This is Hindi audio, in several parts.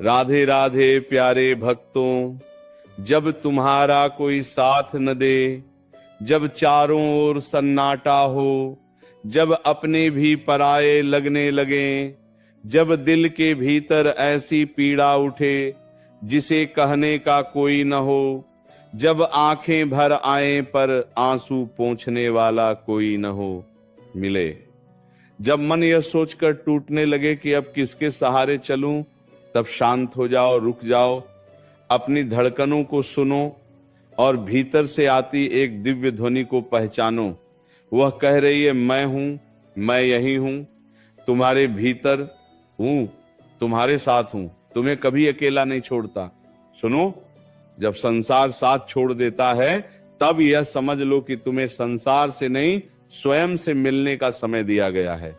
राधे राधे प्यारे भक्तों, जब तुम्हारा कोई साथ न दे, जब चारों ओर सन्नाटा हो, जब अपने भी पराये लगने लगे, जब दिल के भीतर ऐसी पीड़ा उठे जिसे कहने का कोई न हो, जब आंखें भर आए पर आंसू पोंछने वाला कोई न हो मिले, जब मन यह सोचकर टूटने लगे कि अब किसके सहारे चलूं, तब शांत हो जाओ, रुक जाओ, अपनी धड़कनों को सुनो और भीतर से आती एक दिव्य ध्वनि को पहचानो। वह कह रही है, मैं हूं, मैं यही हूं, तुम्हारे भीतर हूं, तुम्हारे साथ हूं, तुम्हें कभी अकेला नहीं छोड़ता। सुनो, जब संसार साथ छोड़ देता है तब यह समझ लो कि तुम्हें संसार से नहीं स्वयं से मिलने का समय दिया गया है।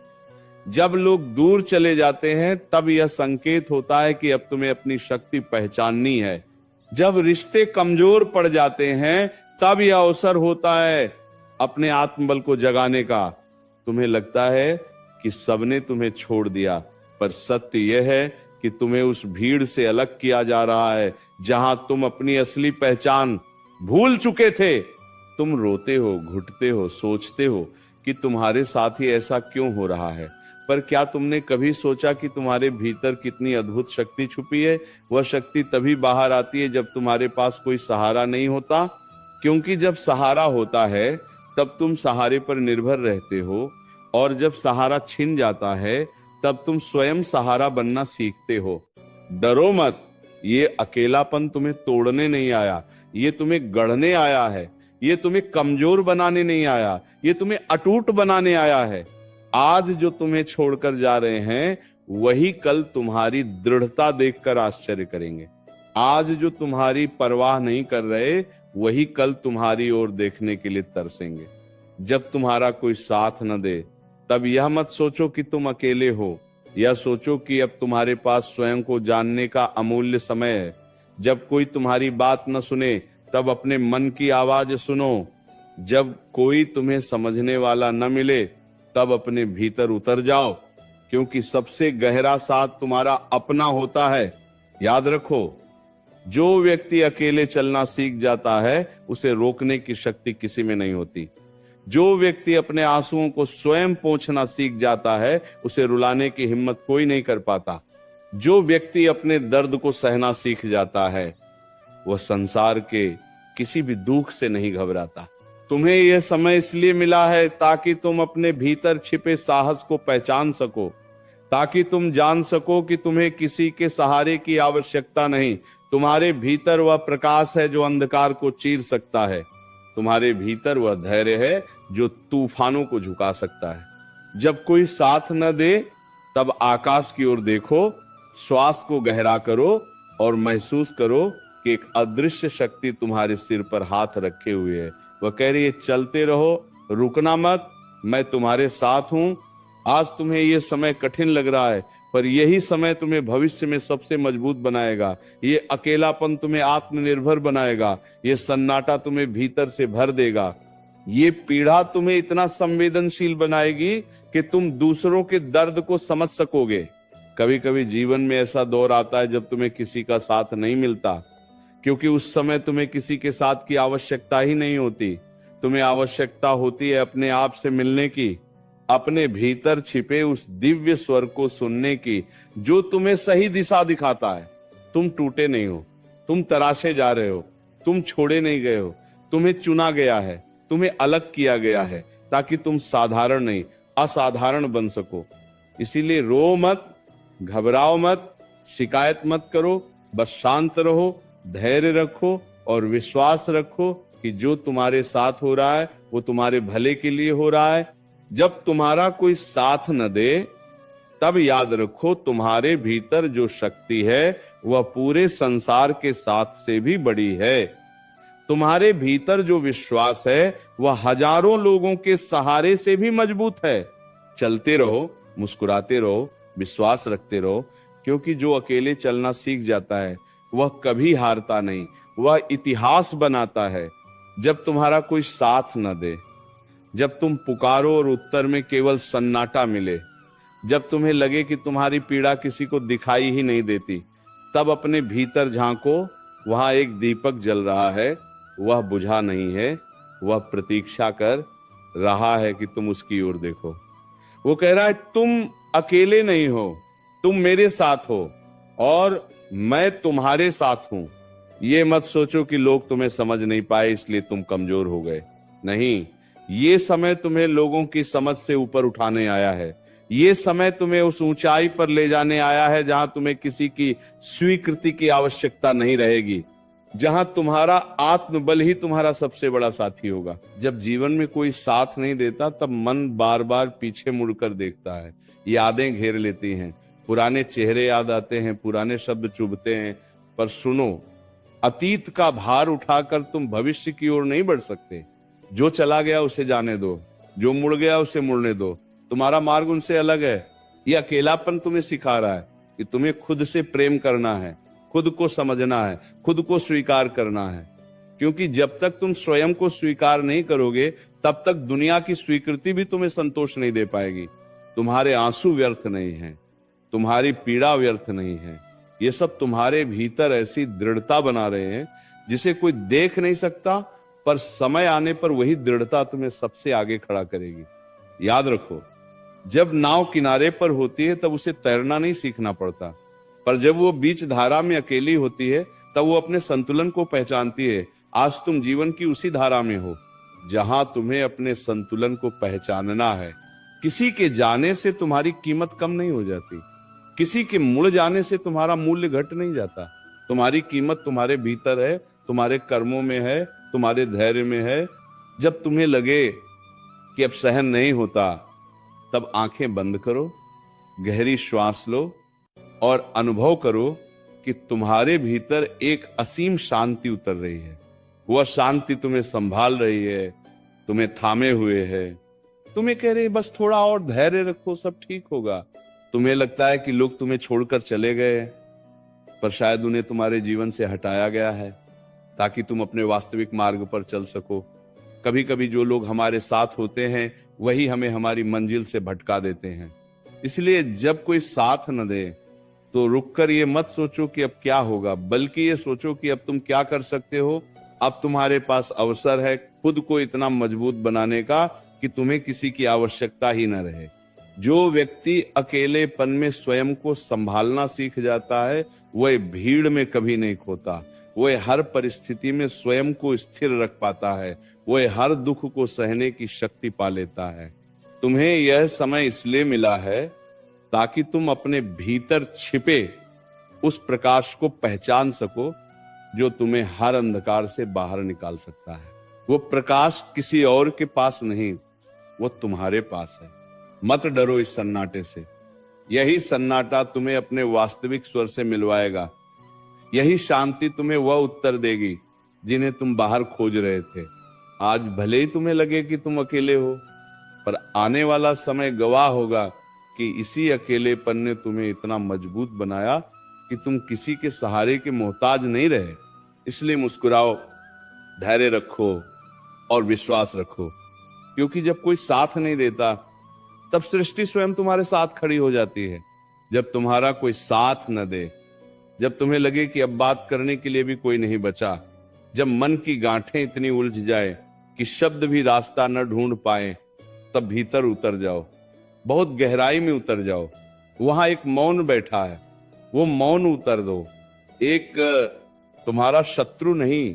जब लोग दूर चले जाते हैं तब यह संकेत होता है कि अब तुम्हें अपनी शक्ति पहचाननी है। जब रिश्ते कमजोर पड़ जाते हैं तब यह अवसर होता है अपने आत्मबल को जगाने का। तुम्हें लगता है कि सबने तुम्हें छोड़ दिया, पर सत्य यह है कि तुम्हें उस भीड़ से अलग किया जा रहा है जहां तुम अपनी असली पहचान भूल चुके थे। तुम रोते हो, घुटते हो, सोचते हो कि तुम्हारे साथ ही ऐसा क्यों हो रहा है, पर क्या तुमने कभी सोचा कि तुम्हारे भीतर कितनी अद्भुत शक्ति छुपी है? वह शक्ति तभी बाहर आती है जब तुम्हारे पास कोई सहारा नहीं होता, क्योंकि जब सहारा होता है तब तुम सहारे पर निर्भर रहते हो, और जब सहारा छिन जाता है तब तुम स्वयं सहारा बनना सीखते हो। डरो मत, ये अकेलापन तुम्हें तोड़ने नहीं आया, ये तुम्हें गढ़ने आया है। ये तुम्हें कमजोर बनाने नहीं आया, ये तुम्हें अटूट बनाने आया है। आज जो तुम्हें छोड़कर जा रहे हैं वही कल तुम्हारी दृढ़ता देखकर आश्चर्य करेंगे। आज जो तुम्हारी परवाह नहीं कर रहे वही कल तुम्हारी ओर देखने के लिए तरसेंगे। जब तुम्हारा कोई साथ न दे तब यह मत सोचो कि तुम अकेले हो, यह सोचो कि अब तुम्हारे पास स्वयं को जानने का अमूल्य समय है। जब कोई तुम्हारी बात न सुने तब अपने मन की आवाज सुनो। जब कोई तुम्हें समझने वाला न मिले तब अपने भीतर उतर जाओ, क्योंकि सबसे गहरा साथ तुम्हारा अपना होता है। याद रखो, जो व्यक्ति अकेले चलना सीख जाता है उसे रोकने की शक्ति किसी में नहीं होती। जो व्यक्ति अपने आंसुओं को स्वयं पोंछना सीख जाता है उसे रुलाने की हिम्मत कोई नहीं कर पाता। जो व्यक्ति अपने दर्द को सहना सीख जाता है वह संसार के किसी भी दुख से नहीं घबराता। तुम्हें यह समय इसलिए मिला है ताकि तुम अपने भीतर छिपे साहस को पहचान सको, ताकि तुम जान सको कि तुम्हें किसी के सहारे की आवश्यकता नहीं। तुम्हारे भीतर वह प्रकाश है जो अंधकार को चीर सकता है। तुम्हारे भीतर वह धैर्य है जो तूफानों को झुका सकता है। जब कोई साथ न दे तब आकाश की ओर देखो, श्वास को गहरा करो और महसूस करो कि एक अदृश्य शक्ति तुम्हारे सिर पर हाथ रखे हुए है। वह कह रही है, चलते रहो, रुकना मत, मैं तुम्हारे साथ हूं। आज तुम्हें यह समय कठिन लग रहा है, पर यही समय तुम्हें भविष्य में सबसे मजबूत बनाएगा। ये अकेलापन तुम्हें आत्मनिर्भर बनाएगा, ये सन्नाटा तुम्हें भीतर से भर देगा, ये पीड़ा तुम्हें इतना संवेदनशील बनाएगी कि तुम दूसरों के दर्द को समझ सकोगे। कभी कभी जीवन में ऐसा दौर आता है जब तुम्हें किसी का साथ नहीं मिलता, क्योंकि उस समय तुम्हें किसी के साथ की आवश्यकता ही नहीं होती। तुम्हें आवश्यकता होती है अपने आप से मिलने की, अपने भीतर छिपे उस दिव्य स्वर को सुनने की जो तुम्हें सही दिशा दिखाता है। तुम टूटे नहीं हो, तुम तराशे जा रहे हो, तुम छोड़े नहीं गए हो, तुम्हें चुना गया है, तुम्हें अलग किया गया है ताकि तुम साधारण नहीं असाधारण बन सको। इसीलिए रो मत, घबराओ मत, शिकायत मत करो, बस शांत रहो, धैर्य रखो और विश्वास रखो कि जो तुम्हारे साथ हो रहा है वो तुम्हारे भले के लिए हो रहा है। जब तुम्हारा कोई साथ न दे तब याद रखो तुम्हारे भीतर जो शक्ति है वह पूरे संसार के साथ से भी बड़ी है। तुम्हारे भीतर जो विश्वास है वह हजारों लोगों के सहारे से भी मजबूत है। चलते रहो, मुस्कुराते रहो, विश्वास रखते रहो, क्योंकि जो अकेले चलना सीख जाता है वह कभी हारता नहीं, वह इतिहास बनाता है। जब तुम्हारा कोई साथ न दे, जब तुम पुकारो और उत्तर में केवल सन्नाटा मिले, जब तुम्हें लगे कि तुम्हारी पीड़ा किसी को दिखाई ही नहीं देती, तब अपने भीतर झांको, वहां एक दीपक जल रहा है, वह बुझा नहीं है, वह प्रतीक्षा कर रहा है कि तुम उसकी ओर देखो। वो कह रहा है तुम अकेले नहीं हो, तुम मेरे साथ हो और मैं तुम्हारे साथ हूं। ये मत सोचो कि लोग तुम्हें समझ नहीं पाए इसलिए तुम कमजोर हो गए। नहीं, ये समय तुम्हें लोगों की समझ से ऊपर उठाने आया है। ये समय तुम्हें उस ऊंचाई पर ले जाने आया है जहां तुम्हें किसी की स्वीकृति की आवश्यकता नहीं रहेगी, जहां तुम्हारा आत्मबल ही तुम्हारा सबसे बड़ा साथी होगा। जब जीवन में कोई साथ नहीं देता तब मन बार बार पीछे मुड़कर देखता है, यादें घेर लेती हैं, पुराने चेहरे याद आते हैं, पुराने शब्द चुभते हैं। पर सुनो, अतीत का भार उठाकर तुम भविष्य की ओर नहीं बढ़ सकते। जो चला गया उसे जाने दो, जो मुड़ गया उसे मुड़ने दो। तुम्हारा मार्ग उनसे अलग है। यह अकेलापन तुम्हें सिखा रहा है कि तुम्हें खुद से प्रेम करना है, खुद को समझना है, खुद को स्वीकार करना है। क्योंकि जब तक तुम स्वयं को स्वीकार नहीं करोगे तब तक दुनिया की स्वीकृति भी तुम्हें संतोष नहीं दे पाएगी। तुम्हारे आंसू व्यर्थ नहीं है, तुम्हारी पीड़ा व्यर्थ नहीं है। ये सब तुम्हारे भीतर ऐसी दृढ़ता बना रहे हैं जिसे कोई देख नहीं सकता, पर समय आने पर वही दृढ़ता तुम्हें सबसे आगे खड़ा करेगी। याद रखो, जब नाव किनारे पर होती है तब उसे तैरना नहीं सीखना पड़ता, पर जब वो बीच धारा में अकेली होती है तब वो अपने संतुलन को पहचानती है। आज तुम जीवन की उसी धारा में हो जहां तुम्हें अपने संतुलन को पहचानना है। किसी के जाने से तुम्हारी कीमत कम नहीं हो जाती, किसी के मुड़ जाने से तुम्हारा मूल्य घट नहीं जाता। तुम्हारी कीमत तुम्हारे भीतर है, तुम्हारे कर्मों में है, तुम्हारे धैर्य में है। जब तुम्हें लगे कि अब सहन नहीं होता तब आंखें बंद करो, गहरी श्वास लो और अनुभव करो कि तुम्हारे भीतर एक असीम शांति उतर रही है। वह शांति तुम्हें संभाल रही है, तुम्हें थामे हुए है, तुम्हें कह रही बस थोड़ा और धैर्य रखो, सब ठीक होगा। तुम्हें लगता है कि लोग तुम्हें छोड़कर चले गए, पर शायद उन्हें तुम्हारे जीवन से हटाया गया है ताकि तुम अपने वास्तविक मार्ग पर चल सको। कभी कभी जो लोग हमारे साथ होते हैं वही हमें हमारी मंजिल से भटका देते हैं। इसलिए जब कोई साथ न दे तो रुककर ये मत सोचो कि अब क्या होगा, बल्कि ये सोचो कि अब तुम क्या कर सकते हो। अब तुम्हारे पास अवसर है खुद को इतना मजबूत बनाने का कि तुम्हें किसी की आवश्यकता ही न रहे। जो व्यक्ति अकेलेपन में स्वयं को संभालना सीख जाता है वह भीड़ में कभी नहीं खोता, वह हर परिस्थिति में स्वयं को स्थिर रख पाता है, वह हर दुख को सहने की शक्ति पा लेता है। तुम्हें यह समय इसलिए मिला है ताकि तुम अपने भीतर छिपे उस प्रकाश को पहचान सको जो तुम्हें हर अंधकार से बाहर निकाल सकता है। वो प्रकाश किसी और के पास नहीं, वो तुम्हारे पास है। मत डरो इस सन्नाटे से, यही सन्नाटा तुम्हें अपने वास्तविक स्वर से मिलवाएगा। यही शांति तुम्हें वह उत्तर देगी जिन्हें तुम बाहर खोज रहे थे। आज भले ही तुम्हें लगे कि तुम अकेले हो, पर आने वाला समय गवाह होगा कि इसी अकेलेपन ने तुम्हें इतना मजबूत बनाया कि तुम किसी के सहारे के मोहताज नहीं रहे। इसलिए मुस्कुराओ, धैर्य रखो और विश्वास रखो, क्योंकि जब कोई साथ नहीं देता तब सृष्टि स्वयं तुम्हारे साथ खड़ी हो जाती है। जब तुम्हारा कोई साथ न दे, जब तुम्हें लगे कि अब बात करने के लिए भी कोई नहीं बचा, जब मन की गांठें इतनी उलझ जाए कि शब्द भी रास्ता न ढूंढ पाए, तब भीतर उतर जाओ, बहुत गहराई में उतर जाओ। वहां एक मौन बैठा है, वो मौन उतर दो। एक तुम्हारा शत्रु नहीं,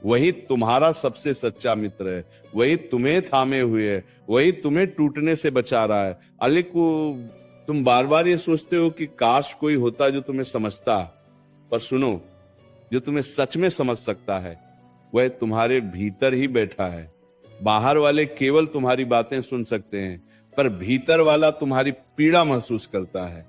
वही तुम्हारा सबसे सच्चा मित्र है, वही तुम्हें थामे हुए है, वही तुम्हें टूटने से बचा रहा है। अली को तुम बार बार ये सोचते हो कि काश कोई होता जो तुम्हें समझता, पर सुनो, जो तुम्हें सच में समझ सकता है वह तुम्हारे भीतर ही बैठा है। बाहर वाले केवल तुम्हारी बातें सुन सकते हैं, पर भीतर वाला तुम्हारी पीड़ा महसूस करता है।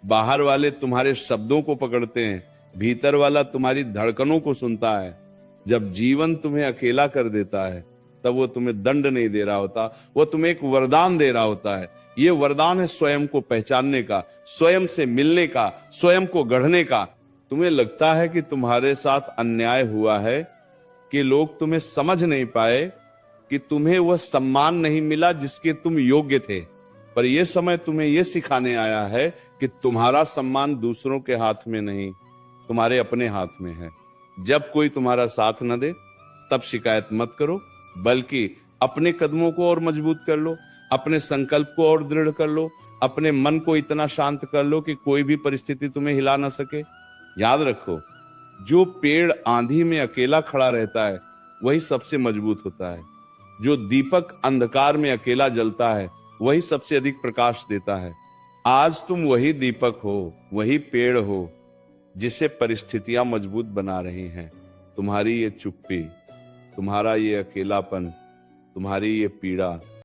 बाहर वाले तुम्हारे शब्दों को पकड़ते हैं, भीतर वाला तुम्हारी धड़कनों को सुनता है। जब जीवन तुम्हें अकेला कर देता है तब वो तुम्हें दंड नहीं दे रहा होता, वो तुम्हें एक वरदान दे रहा होता है। ये वरदान है स्वयं को पहचानने का, स्वयं से मिलने का, स्वयं को गढ़ने का। तुम्हें लगता है कि तुम्हारे साथ अन्याय हुआ है, कि लोग तुम्हें समझ नहीं पाए, कि तुम्हें वह सम्मान नहीं मिला जिसके तुम योग्य थे, पर यह समय तुम्हें यह सिखाने आया है कि तुम्हारा सम्मान दूसरों के हाथ में नहीं, तुम्हारे अपने हाथ में है। जब कोई तुम्हारा साथ न दे तब शिकायत मत करो, बल्कि अपने कदमों को और मजबूत कर लो, अपने संकल्प को और दृढ़ कर लो, अपने मन को इतना शांत कर लो कि कोई भी परिस्थिति तुम्हें हिला ना सके। याद रखो, जो पेड़ आंधी में अकेला खड़ा रहता है वही सबसे मजबूत होता है। जो दीपक अंधकार में अकेला जलता है वही सबसे अधिक प्रकाश देता है। आज तुम वही दीपक हो, वही पेड़ हो जिसे परिस्थितियां मजबूत बना रही हैं। तुम्हारी ये चुप्पी, तुम्हारा ये अकेलापन, तुम्हारी ये पीड़ा